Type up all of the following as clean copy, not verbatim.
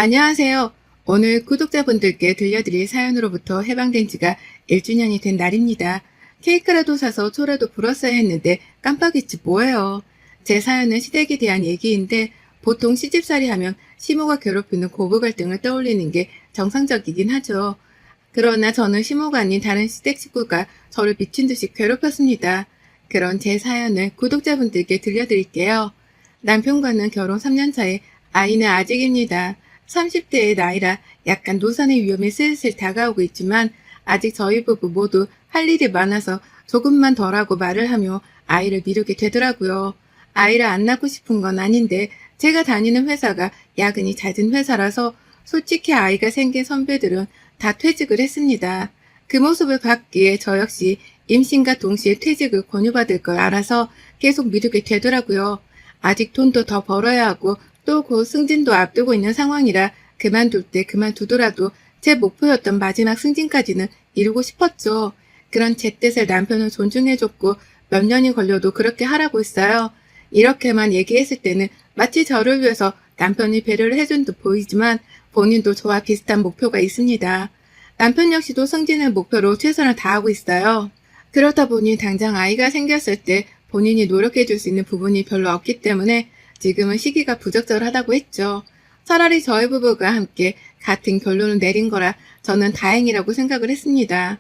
안녕하세요. 오늘 구독자분들께 들려드릴 사연으로부터 해방된 지가 1주년이 된 날입니다. 케이크라도 사서 초라도 불었어야 했는데 깜빡했지 뭐예요. 제 사연은 시댁에 대한 얘기인데 보통 시집살이 하면 시모가 괴롭히는 고부 갈등을 떠올리는 게 정상적이긴 하죠. 그러나 저는 시모가 아닌 다른 시댁 식구가 저를 미친 듯이 괴롭혔습니다. 그런 제 사연을 구독자분들께 들려드릴게요. 남편과는 결혼 3년 차에 아이는 아직입니다. 30대의 나이라 약간 노산의 위험이 슬슬 다가오고 있지만 아직 저희 부부 모두 할 일이 많아서 조금만 덜 하고 말을 하며 아이를 미루게 되더라고요. 아이를 안 낳고 싶은 건 아닌데 제가 다니는 회사가 야근이 잦은 회사라서 솔직히 아이가 생긴 선배들은 다 퇴직을 했습니다. 그 모습을 봤기에 저 역시 임신과 동시에 퇴직을 권유받을 걸 알아서 계속 미루게 되더라고요. 아직 돈도 더 벌어야 하고 또 곧 승진도 앞두고 있는 상황이라 그만둘 때 그만두더라도 제 목표였던 마지막 승진까지는 이루고 싶었죠. 그런 제 뜻을 남편은 존중해줬고 몇 년이 걸려도 그렇게 하라고 했어요. 이렇게만 얘기했을 때는 마치 저를 위해서 남편이 배려를 해준 듯 보이지만 본인도 저와 비슷한 목표가 있습니다. 남편 역시도 승진을 목표로 최선을 다하고 있어요. 그렇다 보니 당장 아이가 생겼을 때 본인이 노력해줄 수 있는 부분이 별로 없기 때문에 지금은 시기가 부적절하다고 했죠. 차라리 저희 부부가 함께 같은 결론을 내린 거라 저는 다행이라고 생각을 했습니다.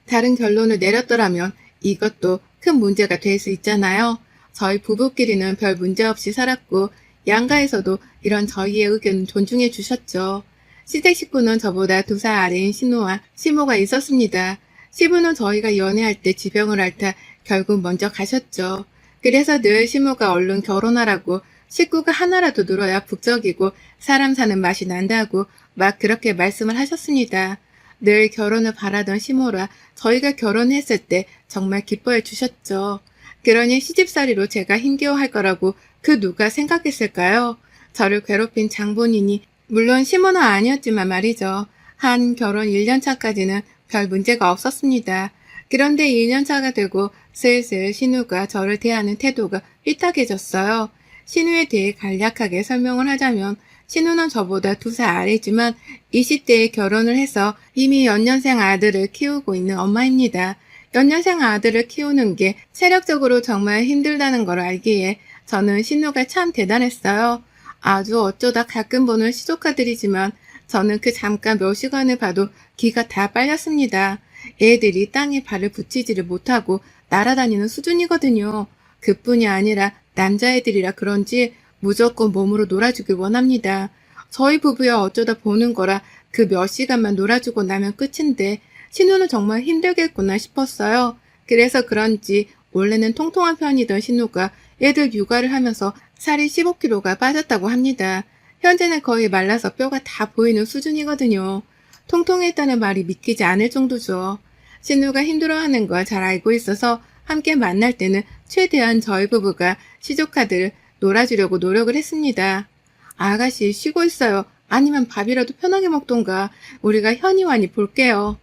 다른 결론을 내렸더라면 이것도 큰 문제가 될 수 있잖아요. 저희 부부끼리는 별 문제 없이 살았고 양가에서도 이런 저희의 의견을 존중해 주셨죠. 시댁 식구는 저보다 2살 아래인 신우와 시모가 있었습니다. 시부는 저희가 연애할 때 지병을 앓다 결국 먼저 가셨죠. 그래서 늘 시모가 얼른 결혼하라고 식구가 하나라도 늘어야 북적이고 사람 사는 맛이 난다고 막 그렇게 말씀을 하셨습니다. 늘 결혼을 바라던 시모라 저희가 결혼했을 때 정말 기뻐해 주셨죠. 그러니 시집살이로 제가 힘겨워할 거라고 그 누가 생각했을까요? 저를 괴롭힌 장본인이 물론 시모는 아니었지만 말이죠. 한 결혼 1년 차까지는 별 문제가 없었습니다. 그런데 2년 차가 되고 슬슬 신우가 저를 대하는 태도가 삐딱해졌어요. 신우에 대해 간략하게 설명을 하자면 신우는 저보다 2살 아래지만 20대에 결혼을 해서 이미 연년생 아들을 키우고 있는 엄마입니다. 연년생 아들을 키우는 게 체력적으로 정말 힘들다는 걸 알기에 저는 신우가 참 대단했어요. 아주 어쩌다 가끔 보는 시조카들이지만 저는 그 잠깐 몇 시간을 봐도 기가 다 빨렸습니다. 애들이 땅에 발을 붙이지를 못하고 날아다니는 수준이거든요. 그뿐이 아니라 남자애들이라 그런지 무조건 몸으로 놀아주길 원합니다. 저희 부부야 어쩌다 보는 거라 그 몇 시간만 놀아주고 나면 끝인데 신우는 정말 힘들겠구나 싶었어요. 그래서 그런지 원래는 통통한 편이던 신우가 애들 육아를 하면서 살이 15kg가 빠졌다고 합니다. 현재는 거의 말라서 뼈가 다 보이는 수준이거든요. 통통했다는 말이 믿기지 않을 정도죠. 신우가 힘들어하는 걸 잘 알고 있어서 함께 만날 때는 최대한 저희 부부가 시조카들을 놀아주려고 노력을 했습니다. 아가씨 쉬고 있어요. 아니면 밥이라도 편하게 먹던가. 우리가 현이완이 볼게요.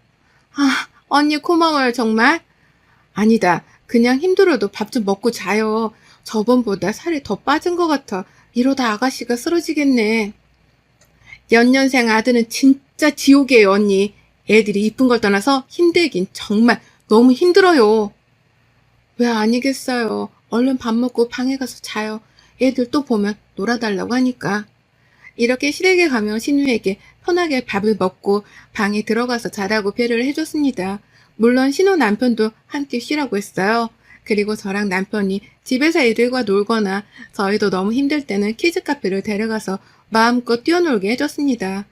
아, 언니 고마워요 정말. 아니다. 그냥 힘들어도 밥 좀 먹고 자요. 저번보다 살이 더 빠진 것 같아. 이러다 아가씨가 쓰러지겠네. 연년생 아들은 진짜 지옥이에요 언니. 애들이 이쁜 걸 떠나서 힘들긴 정말 너무 힘들어요. 왜 아니겠어요. 얼른 밥 먹고 방에 가서 자요. 애들 또 보면 놀아달라고 하니까. 이렇게 시댁에 가면 신우에게 편하게 밥을 먹고 방에 들어가서 자라고 배려를 해줬습니다. 물론 신우 남편도 함께 쉬라고 했어요. 그리고 저랑 남편이 집에서 애들과 놀거나 저희도 너무 힘들 때는 키즈카페를 데려가서 마음껏 뛰어놀게 해줬습니다.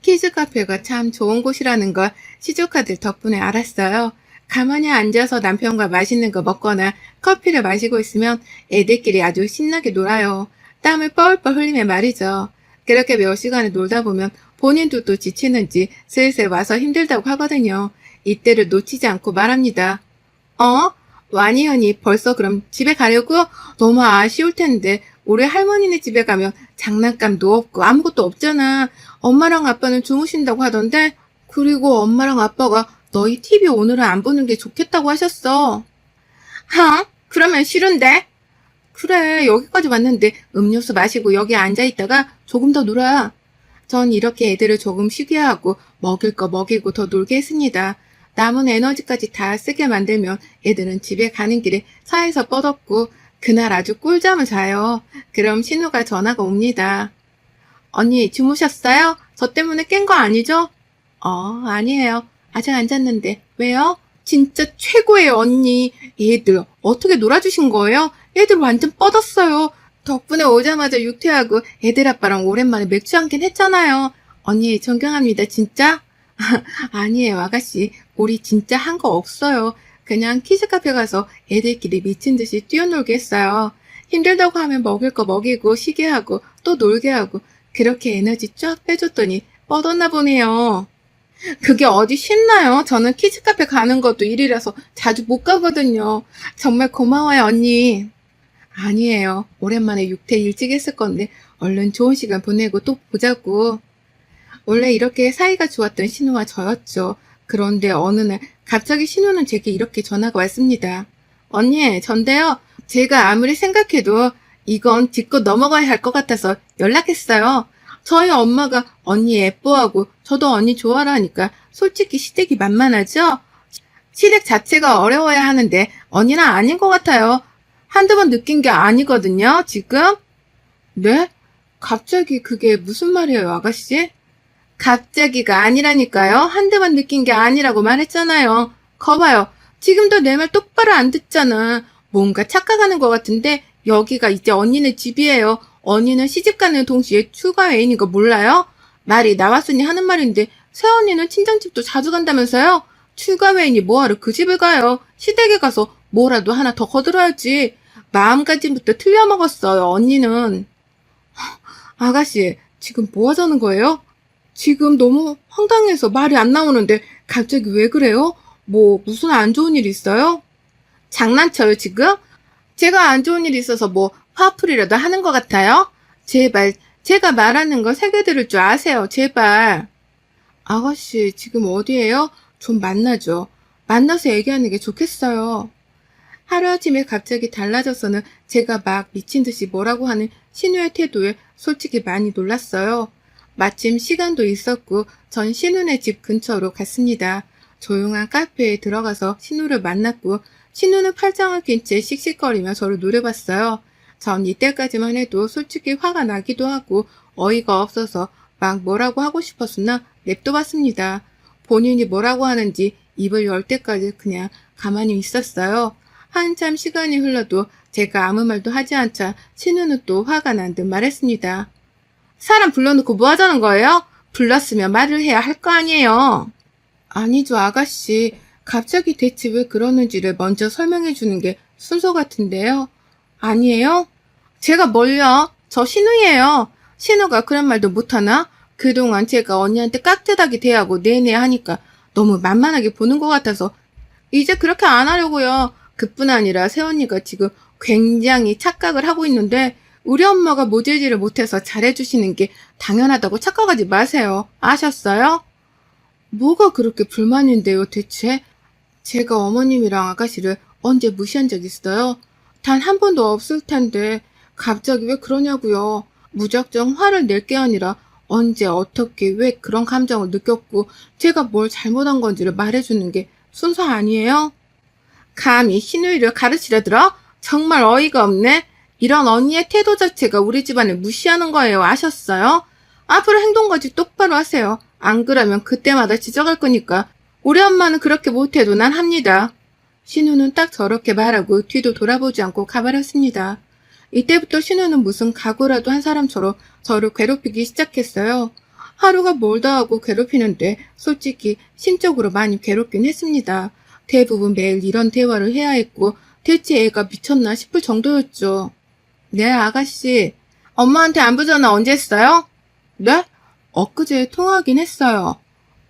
키즈카페가 참 좋은 곳이라는 걸 시조카들 덕분에 알았어요. 가만히 앉아서 남편과 맛있는 거 먹거나 커피를 마시고 있으면 애들끼리 아주 신나게 놀아요. 땀을 뻘뻘 흘리며 말이죠. 그렇게 몇 시간을 놀다 보면 본인도 또 지치는지 슬슬 와서 힘들다고 하거든요. 이때를 놓치지 않고 말합니다. 와니언니 벌써 그럼 집에 가려고? 너무 아쉬울 텐데 우리 할머니네 집에 가면 장난감도 없고 아무것도 없잖아. 엄마랑 아빠는 주무신다고 하던데 그리고 엄마랑 아빠가 너희 TV 오늘은 안 보는 게 좋겠다고 하셨어. 그러면 싫은데? 그래 여기까지 왔는데 음료수 마시고 여기 앉아있다가 조금 더 놀아. 전 이렇게 애들을 조금 쉬게 하고 먹일 거 먹이고 더 놀게 했습니다. 남은 에너지까지 다 쓰게 만들면 애들은 집에 가는 길에 차에서 뻗었고 그날 아주 꿀잠을 자요. 그럼 신우가 전화가 옵니다. 언니 주무셨어요? 저 때문에 깬 거 아니죠? 아니에요. 아직 안 잤는데. 왜요? 진짜 최고예요, 언니. 얘들 어떻게 놀아주신 거예요? 애들 완전 뻗었어요. 덕분에 오자마자 육퇴하고 애들 아빠랑 오랜만에 맥주 한캔 했잖아요. 언니 존경합니다, 진짜? 아니에요, 아가씨. 우리 진짜 한 거 없어요. 그냥 키즈카페 가서 애들끼리 미친 듯이 뛰어놀게 했어요. 힘들다고 하면 먹을 거 먹이고 쉬게 하고 또 놀게 하고 그렇게 에너지 쫙 빼줬더니 뻗었나 보네요. 그게 어디 쉽나요? 저는 키즈카페 가는 것도 일이라서 자주 못 가거든요. 정말 고마워요, 언니. 아니에요. 오랜만에 육퇴 일찍 했을 건데 얼른 좋은 시간 보내고 또 보자고. 원래 이렇게 사이가 좋았던 신우와 저였죠. 그런데 어느 날 갑자기 신우는 제게 이렇게 전화가 왔습니다. 언니, 전데요. 제가 아무리 생각해도 이건 짚고 넘어가야 할 것 같아서 연락했어요. 저희 엄마가 언니 예뻐하고 저도 언니 좋아하니까 솔직히 시댁이 만만하죠? 시댁 자체가 어려워야 하는데 언니는 아닌 것 같아요. 한두 번 느낀 게 아니거든요, 지금? 네? 갑자기 그게 무슨 말이에요, 아가씨? 갑자기가 아니라니까요. 한두 번 느낀 게 아니라고 말했잖아요. 거봐요. 지금도 내 말 똑바로 안 듣잖아. 뭔가 착각하는 것 같은데 여기가 이제 언니네 집이에요. 언니는 시집가는 동시에 추가 애인인 거 몰라요? 말이 나왔으니 하는 말인데 새언니는 친정집도 자주 간다면서요? 추가 애인이 뭐하러 그 집을 가요? 시댁에 가서 뭐라도 하나 더 거들어야지. 마음가짐부터 틀려먹었어요, 언니는. 아가씨, 지금 뭐 하자는 거예요? 지금 너무 황당해서 말이 안 나오는데 갑자기 왜 그래요? 뭐 무슨 안 좋은 일 있어요? 장난쳐요, 지금? 제가 안 좋은 일 있어서 뭐 화풀이라도 하는 것 같아요? 제발 제가 말하는 거 새겨 들을 줄 아세요, 제발. 아가씨, 지금 어디에요? 좀 만나죠. 만나서 얘기하는 게 좋겠어요. 하루아침에 갑자기 달라져서는 제가 막 미친 듯이 뭐라고 하는 신우의 태도에 솔직히 많이 놀랐어요. 마침 시간도 있었고 전 신우네 집 근처로 갔습니다. 조용한 카페에 들어가서 신우를 만났고 신우는 팔짱을 낀 채 씩씩거리며 저를 노려봤어요. 전 이때까지만 해도 솔직히 화가 나기도 하고 어이가 없어서 막 뭐라고 하고 싶었으나 냅둬봤습니다. 본인이 뭐라고 하는지 입을 열 때까지 그냥 가만히 있었어요. 한참 시간이 흘러도 제가 아무 말도 하지 않자 신우는 또 화가 난 듯 말했습니다. 사람 불러놓고 뭐 하자는 거예요? 불렀으면 말을 해야 할 거 아니에요. 아니죠, 아가씨. 갑자기 대체 왜 그러는지를 먼저 설명해 주는 게 순서 같은데요. 아니에요? 제가 뭘요? 저 신우예요. 신우가 그런 말도 못하나? 그동안 제가 언니한테 깍듯하게 대하고 내내 하니까 너무 만만하게 보는 것 같아서 이제 그렇게 안 하려고요. 그뿐 아니라 새언니가 지금 굉장히 착각을 하고 있는데 우리 엄마가 모질지를 못해서 잘해주시는 게 당연하다고 착각하지 마세요. 아셨어요? 뭐가 그렇게 불만인데요, 대체? 제가 어머님이랑 아가씨를 언제 무시한 적 있어요? 단 한 번도 없을 텐데 갑자기 왜 그러냐고요. 무작정 화를 낼 게 아니라 언제 어떻게 왜 그런 감정을 느꼈고 제가 뭘 잘못한 건지를 말해주는 게 순서 아니에요? 감히 신우이를 가르치려 들어? 정말 어이가 없네. 이런 언니의 태도 자체가 우리 집안을 무시하는 거예요. 아셨어요? 앞으로 행동까지 똑바로 하세요. 안 그러면 그때마다 지적할 거니까. 우리 엄마는 그렇게 못해도 난 합니다. 신우는 딱 저렇게 말하고 뒤도 돌아보지 않고 가버렸습니다. 이때부터 신우는 무슨 각오라도 한 사람처럼 저를 괴롭히기 시작했어요. 하루가 멀다 하고 괴롭히는데 솔직히 심적으로 많이 괴롭긴 했습니다. 대부분 매일 이런 대화를 해야 했고 대체 애가 미쳤나 싶을 정도였죠. 네, 아가씨. 엄마한테 안부 전화 언제 했어요? 네? 엊그제 통화하긴 했어요.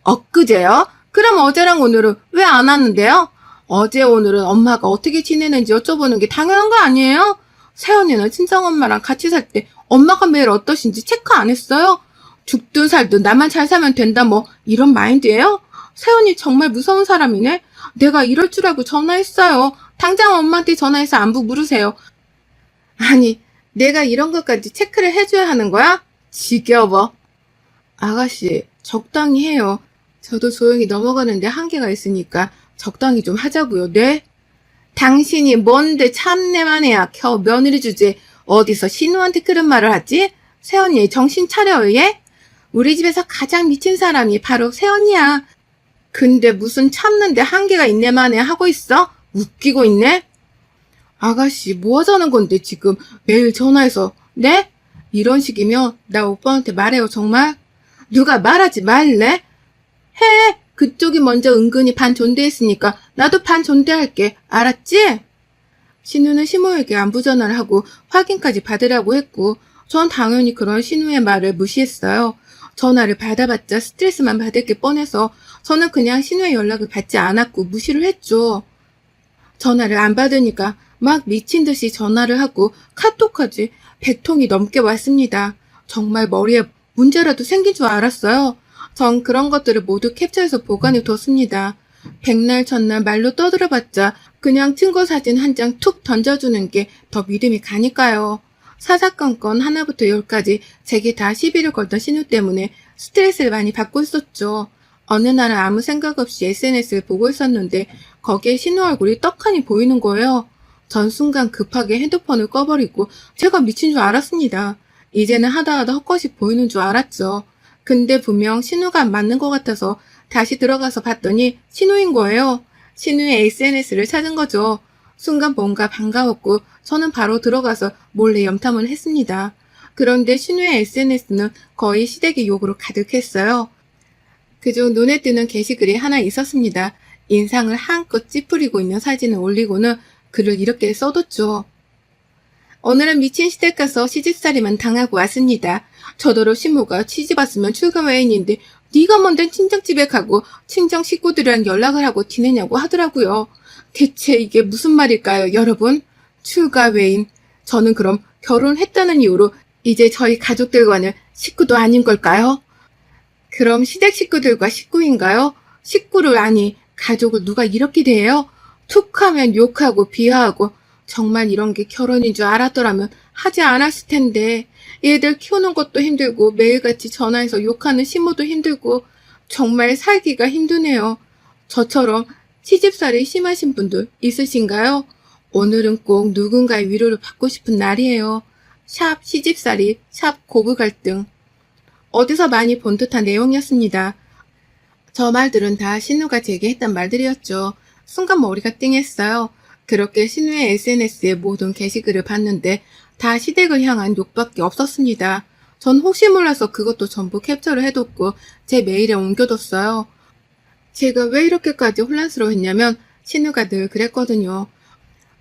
엊그제요? 그럼 어제랑 오늘은 왜 안 왔는데요? 어제 오늘은 엄마가 어떻게 지내는지 여쭤보는 게 당연한 거 아니에요? 새언니는 친정엄마랑 같이 살 때 엄마가 매일 어떠신지 체크 안 했어요? 죽든 살든 나만 잘 살면 된다 뭐 이런 마인드예요? 새언니 정말 무서운 사람이네? 내가 이럴 줄 알고 전화했어요. 당장 엄마한테 전화해서 안부 물으세요. 아니, 내가 이런 것까지 체크를 해줘야 하는 거야? 지겨워. 아가씨, 적당히 해요. 저도 조용히 넘어가는데 한계가 있으니까 적당히 좀 하자고요. 네? 당신이 뭔데 참내만 해야 겨우 며느리 주제 어디서 신우한테 그런 말을 하지? 새언니 정신 차려요 얘? 우리 집에서 가장 미친 사람이 바로 새언니야. 근데 무슨 참는데 한계가 있네만 해 하고 있어? 웃기고 있네? 아가씨 뭐 하자는 건데 지금 매일 전화해서 네? 이런 식이면 나 오빠한테 말해요 정말? 누가 말하지 말래? 해! 그쪽이 먼저 은근히 반존대했으니까 나도 반존대할게. 알았지? 신우는 시모에게 안부 전화를 하고 확인까지 받으라고 했고 전 당연히 그런 신우의 말을 무시했어요. 전화를 받아봤자 스트레스만 받을 게 뻔해서 저는 그냥 신우의 연락을 받지 않았고 무시를 했죠. 전화를 안 받으니까 막 미친 듯이 전화를 하고 카톡까지 100통이 넘게 왔습니다. 정말 머리에 문제라도 생긴 줄 알았어요. 전 그런 것들을 모두 캡처해서 보관해 뒀습니다. 백날 첫날 말로 떠들어봤자 그냥 증거 사진 한 장 툭 던져주는 게 더 믿음이 가니까요. 사사건건 하나부터 열까지 제게 다 시비를 걸던 신우 때문에 스트레스를 많이 받고 있었죠. 어느 날은 아무 생각 없이 SNS를 보고 있었는데 거기에 신우 얼굴이 떡하니 보이는 거예요. 전 순간 급하게 핸드폰을 꺼버리고 제가 미친 줄 알았습니다. 이제는 하다하다 헛것이 보이는 줄 알았죠. 근데 분명 신우가 맞는 것 같아서 다시 들어가서 봤더니 신우인 거예요. 신우의 SNS를 찾은 거죠. 순간 뭔가 반가웠고 저는 바로 들어가서 몰래 염탐을 했습니다. 그런데 신우의 SNS는 거의 시댁의 욕으로 가득했어요. 그중 눈에 띄는 게시글이 하나 있었습니다. 인상을 한껏 찌푸리고 있는 사진을 올리고는 글을 이렇게 써뒀죠. 오늘은 미친 시댁 가서 시집살이만 당하고 왔습니다. 저더러 시모가 시집 왔으면 출가 외인인데 네가 뭔데 친정집에 가고 친정 식구들이랑 연락을 하고 지내냐고 하더라고요. 대체 이게 무슨 말일까요, 여러분? 출가 외인. 저는 그럼 결혼했다는 이유로 이제 저희 가족들과는 식구도 아닌 걸까요? 그럼 시댁 식구들과 식구인가요? 식구를 아니 가족을 누가 이렇게 대해요? 툭하면 욕하고 비하하고 정말 이런 게 결혼인 줄 알았더라면 하지 않았을 텐데 얘들 키우는 것도 힘들고 매일같이 전화해서 욕하는 시모도 힘들고 정말 살기가 힘드네요. 저처럼 시집살이 심하신 분들 있으신가요? 오늘은 꼭 누군가의 위로를 받고 싶은 날이에요. 샵 시집살이, 샵 고부 갈등. 어디서 많이 본 듯한 내용이었습니다. 저 말들은 다 신우가 제게 했던 말들이었죠. 순간 머리가 띵했어요. 그렇게 신우의 SNS의 모든 게시글을 봤는데 다 시댁을 향한 욕밖에 없었습니다. 전 혹시 몰라서 그것도 전부 캡처를 해뒀고 제 메일에 옮겨뒀어요. 제가 왜 이렇게까지 혼란스러워했냐면 신우가 늘 그랬거든요.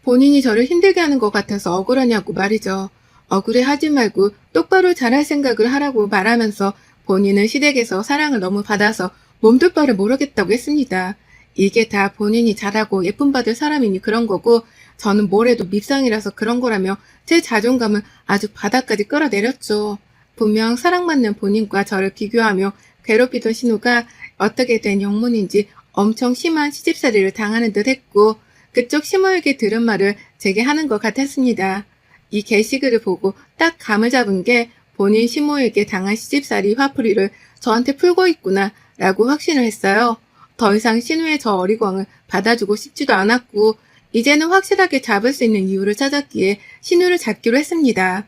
본인이 저를 힘들게 하는 것 같아서 억울하냐고 말이죠. 억울해하지 말고 똑바로 잘할 생각을 하라고 말하면서 본인은 시댁에서 사랑을 너무 받아서 몸둘 바를 모르겠다고 했습니다. 이게 다 본인이 잘하고 예쁨 받을 사람이니 그런 거고 저는 뭘 해도 밉상이라서 그런 거라며 제 자존감을 아주 바닥까지 끌어내렸죠. 분명 사랑받는 본인과 저를 비교하며 괴롭히던 신우가 어떻게 된 영문인지 엄청 심한 시집살이를 당하는 듯 했고 그쪽 시모에게 들은 말을 제게 하는 것 같았습니다. 이 게시글을 보고 딱 감을 잡은 게 본인 시모에게 당한 시집살이 화풀이를 저한테 풀고 있구나 라고 확신을 했어요. 더 이상 신우의 저 어리광을 받아주고 싶지도 않았고 이제는 확실하게 잡을 수 있는 이유를 찾았기에 신우를 잡기로 했습니다.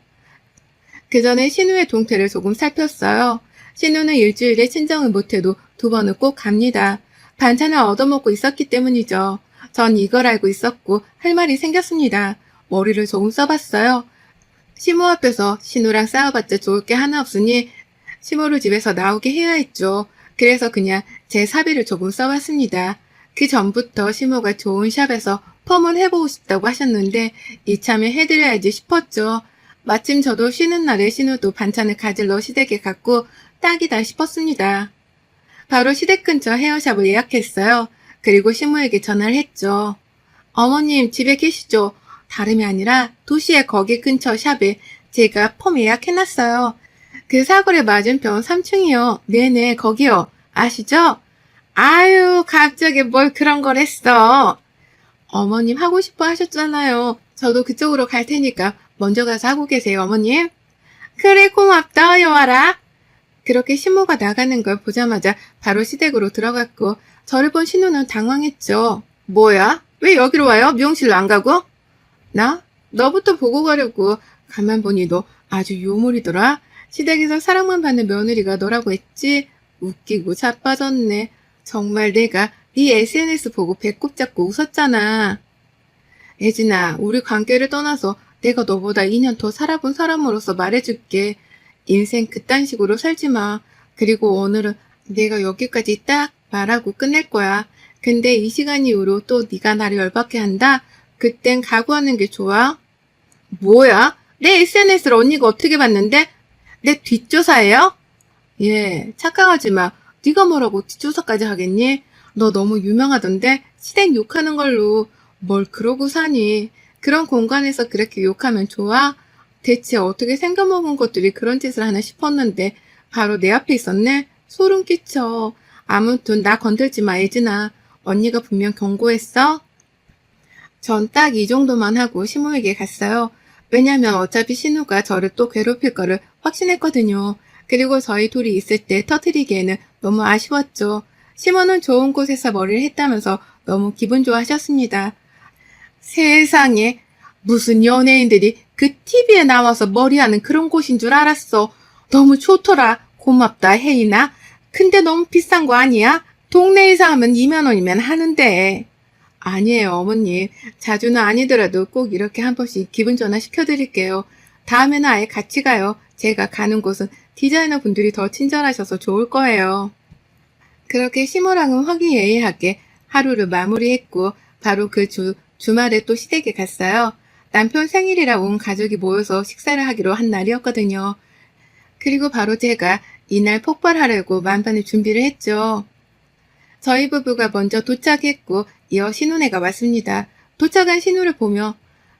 그 전에 신우의 동태를 조금 살폈어요. 신우는 일주일에 친정을 못해도 2번은 꼭 갑니다. 반찬을 얻어먹고 있었기 때문이죠. 전 이걸 알고 있었고 할 말이 생겼습니다. 머리를 조금 써봤어요. 시모 앞에서 신우랑 싸워봤자 좋을 게 하나 없으니 시모를 집에서 나오게 해야 했죠. 그래서 그냥 제 사비를 조금 써봤습니다. 그 전부터 시모가 좋은 샵에서 펌을 해보고 싶다고 하셨는데 이참에 해드려야지 싶었죠. 마침 저도 쉬는 날에 신우도 반찬을 가지러 시댁에 갔고 딱이다 싶었습니다. 바로 시댁 근처 헤어샵을 예약했어요. 그리고 시모에게 전화를 했죠. 어머님 집에 계시죠? 다름이 아니라 도시의 거기 근처 샵에 제가 펌 예약해놨어요. 그 사거리 맞은편 3층이요. 네네 거기요. 아시죠? 아유 갑자기 뭘 그런 걸 했어. 어머님 하고 싶어 하셨잖아요. 저도 그쪽으로 갈 테니까 먼저 가서 하고 계세요 어머님. 그래 고맙다 여와라. 그렇게 신모가 나가는 걸 보자마자 바로 시댁으로 들어갔고 저를 본 신우는 당황했죠. 뭐야? 왜 여기로 와요? 미용실로 안 가고? 나? 너부터 보고 가려고. 가만 보니 너 아주 요물이더라. 시댁에서 사랑만 받는 며느리가 너라고 했지? 웃기고 자빠졌네. 정말 내가 네 SNS 보고 배꼽 잡고 웃었잖아. 애진아, 우리 관계를 떠나서 내가 너보다 2년 더 살아본 사람으로서 말해줄게. 인생 그딴 식으로 살지 마. 그리고 오늘은 내가 여기까지 딱 말하고 끝낼 거야. 근데 이 시간 이후로 또 네가 나를 열받게 한다? 그땐 각오하는 게 좋아. 뭐야? 내 SNS를 언니가 어떻게 봤는데? 내 뒷조사예요? 예, 착각하지 마. 네가 뭐라고 뒷조사까지 하겠니? 너 너무 유명하던데 시댁 욕하는 걸로 뭘 그러고 사니? 그런 공간에서 그렇게 욕하면 좋아? 대체 어떻게 생겨먹은 것들이 그런 짓을 하나 싶었는데 바로 내 앞에 있었네? 소름 끼쳐. 아무튼 나 건들지 마, 예진아. 언니가 분명 경고했어? 전 딱 이 정도만 하고 시모에게 갔어요. 왜냐면 어차피 신우가 저를 또 괴롭힐 거를 확신했거든요. 그리고 저희 둘이 있을 때 터뜨리기에는 너무 아쉬웠죠. 시모는 좋은 곳에서 머리를 했다면서 너무 기분 좋아하셨습니다. 세상에 무슨 연예인들이 그 TV에 나와서 머리하는 그런 곳인 줄 알았어. 너무 좋더라. 고맙다, 혜인아. 근데 너무 비싼 거 아니야? 동네에서 하면 2만 원이면 하는데. 아니에요, 어머님. 자주는 아니더라도 꼭 이렇게 한 번씩 기분 전환 시켜드릴게요. 다음에는 아예 같이 가요. 제가 가는 곳은 디자이너 분들이 더 친절하셔서 좋을 거예요. 그렇게 시모랑은 화기애애하게 하루를 마무리했고 바로 그 주말에 또 시댁에 갔어요. 남편 생일이라 온 가족이 모여서 식사를 하기로 한 날이었거든요. 그리고 바로 제가 이날 폭발하려고 만반의 준비를 했죠. 저희 부부가 먼저 도착했고 이어 신혼애가 왔습니다. 도착한 신우를 보며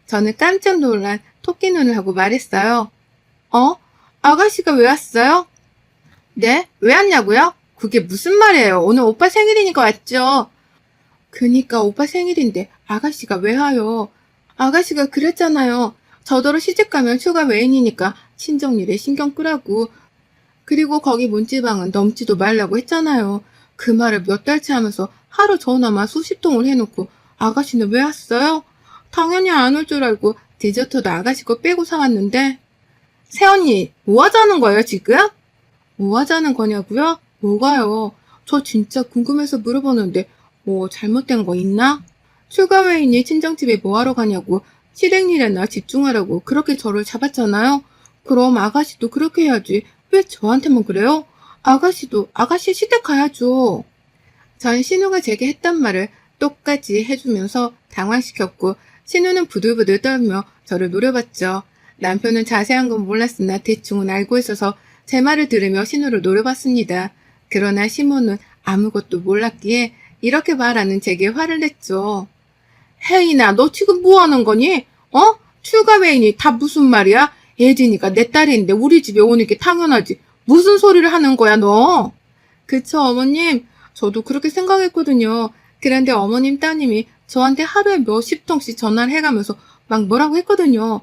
저는 깜짝 놀란 토끼 눈을 하고 말했어요. 아가씨가 왜 왔어요? 네? 왜 왔냐고요? 그게 무슨 말이에요? 오늘 오빠 생일이니까 왔죠. 그니까 오빠 생일인데 아가씨가 왜 와요? 아가씨가 그랬잖아요. 저더러 시집가면 휴가 외인이니까 친정일에 신경 끄라고. 그리고 거기 문지방은 넘지도 말라고 했잖아요. 그 말을 몇 달째 하면서 하루 전화만 수십 통을 해놓고 아가씨는 왜 왔어요? 당연히 안 올 줄 알고 디저트도 아가씨 거 빼고 사왔는데. 새언니, 뭐 하자는 거예요 지금? 뭐 하자는 거냐고요? 뭐가요? 저 진짜 궁금해서 물어보는데 뭐 잘못된 거 있나? 휴가 외인이 친정집에 뭐하러 가냐고 시댁 일에나 집중하라고 그렇게 저를 잡았잖아요. 그럼 아가씨도 그렇게 해야지. 왜 저한테만 그래요? 아가씨도 아가씨 시댁 가야죠. 전 신우가 제게 했던 말을 똑같이 해주면서 당황시켰고 신우는 부들부들 떨며 저를 노려봤죠. 남편은 자세한 건 몰랐으나 대충은 알고 있어서 제 말을 들으며 신우를 노려봤습니다. 그러나 시모는 아무것도 몰랐기에 이렇게 말하는 제게 화를 냈죠. 혜인아, 너 지금 뭐 하는 거니? 휴가 외인이 다 무슨 말이야? 예진이가 내 딸인데 우리 집에 오는 게 당연하지. 무슨 소리를 하는 거야, 너? 그쵸, 어머님. 저도 그렇게 생각했거든요. 그런데 어머님 따님이 저한테 하루에 몇십 통씩 전화를 해가면서 막 뭐라고 했거든요.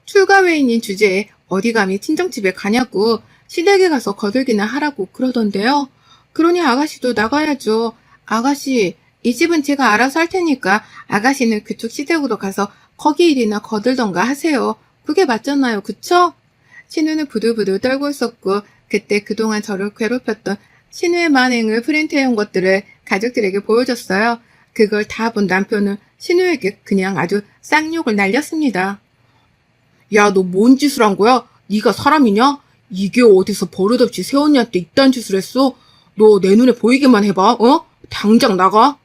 휴가 외인인 주제에 어디 감히 친정집에 가냐고 시댁에 가서 거들기나 하라고 그러던데요. 그러니 아가씨도 나가야죠. 아가씨, 이 집은 제가 알아서 할 테니까 아가씨는 그쪽 시댁으로 가서 거기 일이나 거들던가 하세요. 그게 맞잖아요. 그쵸? 신우는 부들부들 떨고 있었고 그때 그동안 저를 괴롭혔던 신우의 만행을 프린트해온 것들을 가족들에게 보여줬어요. 그걸 다 본 남편은 신우에게 그냥 아주 쌍욕을 날렸습니다. 야, 너 뭔 짓을 한 거야? 네가 사람이냐? 이게 어디서 버릇없이 새언니한테 이딴 짓을 했어? 너 내 눈에 보이기만 해봐. 당장 나가.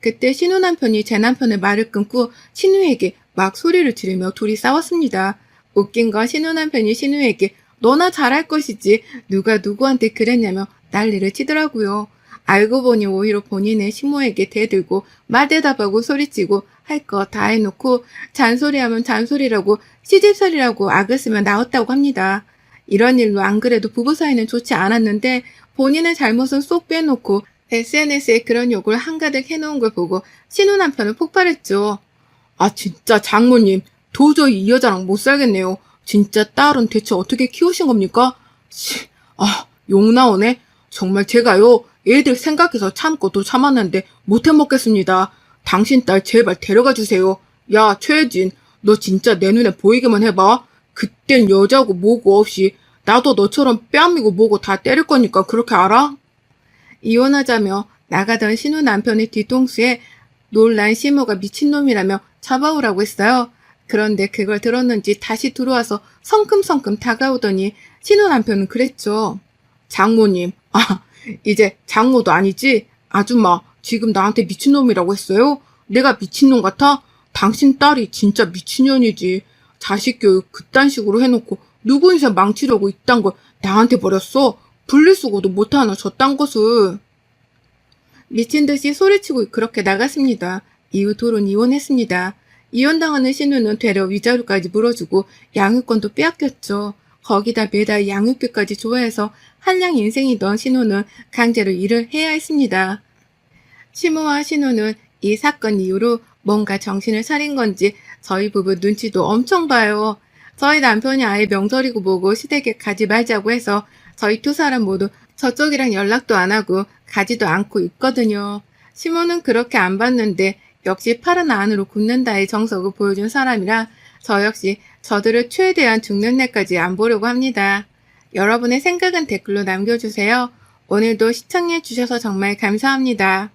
그때 신우 남편이 제 남편의 말을 끊고 신우에게 막 소리를 지르며 둘이 싸웠습니다. 웃긴 건 신우 남편이 신우에게 너나 잘할 것이지 누가 누구한테 그랬냐며 난리를 치더라고요. 알고 보니 오히려 본인의 시모에게 대들고 말대답하고 소리치고 할 거 다 해놓고 잔소리하면 잔소리라고 시집살이라고 악을 쓰면 나왔다고 합니다. 이런 일로 안 그래도 부부 사이는 좋지 않았는데 본인의 잘못은 쏙 빼놓고 SNS에 그런 욕을 한가득 해놓은 걸 보고 신우 남편은 폭발했죠. 아 진짜 장모님 도저히 이 여자랑 못 살겠네요. 진짜 딸은 대체 어떻게 키우신 겁니까? 욕 나오네? 정말 제가요, 애들 생각해서 참고 또 참았는데 못 해먹겠습니다. 당신 딸 제발 데려가 주세요. 야, 최혜진, 너 진짜 내 눈에 보이기만 해봐. 그땐 여자고 뭐고 없이 나도 너처럼 뺨이고 뭐고 다 때릴 거니까 그렇게 알아? 이혼하자며 나가던 신우 남편의 뒤통수에 놀란 시모가 미친놈이라며 잡아오라고 했어요. 그런데 그걸 들었는지 다시 들어와서 성큼성큼 다가오더니 신우 남편은 그랬죠. 장모님, 이제 장모도 아니지? 아줌마, 지금 나한테 미친놈이라고 했어요? 내가 미친놈 같아? 당신 딸이 진짜 미친년이지. 자식 교육 그딴 식으로 해놓고 누구 인생 망치려고 이딴 걸 나한테 버렸어? 분리수거도 못하나 저딴 것을. 미친 듯이 소리치고 그렇게 나갔습니다. 이후 둘은 이혼했습니다. 이혼당하는 신우는 되려 위자료까지 물어주고 양육권도 빼앗겼죠. 거기다 매달 양육비까지 좋아해서 한량 인생이던 신우는 강제로 일을 해야 했습니다. 시모와 신우는 이 사건 이후로 뭔가 정신을 차린 건지 저희 부부 눈치도 엄청 봐요. 저희 남편이 아예 명절이고 뭐고 시댁에 가지 말자고 해서 저희 두 사람 모두 저쪽이랑 연락도 안 하고 가지도 않고 있거든요. 시모는 그렇게 안 봤는데 역시 팔은 안으로 굽는다의 정석을 보여준 사람이라 저 역시 저들을 최대한 죽는 날까지 안 보려고 합니다. 여러분의 생각은 댓글로 남겨주세요. 오늘도 시청해주셔서 정말 감사합니다.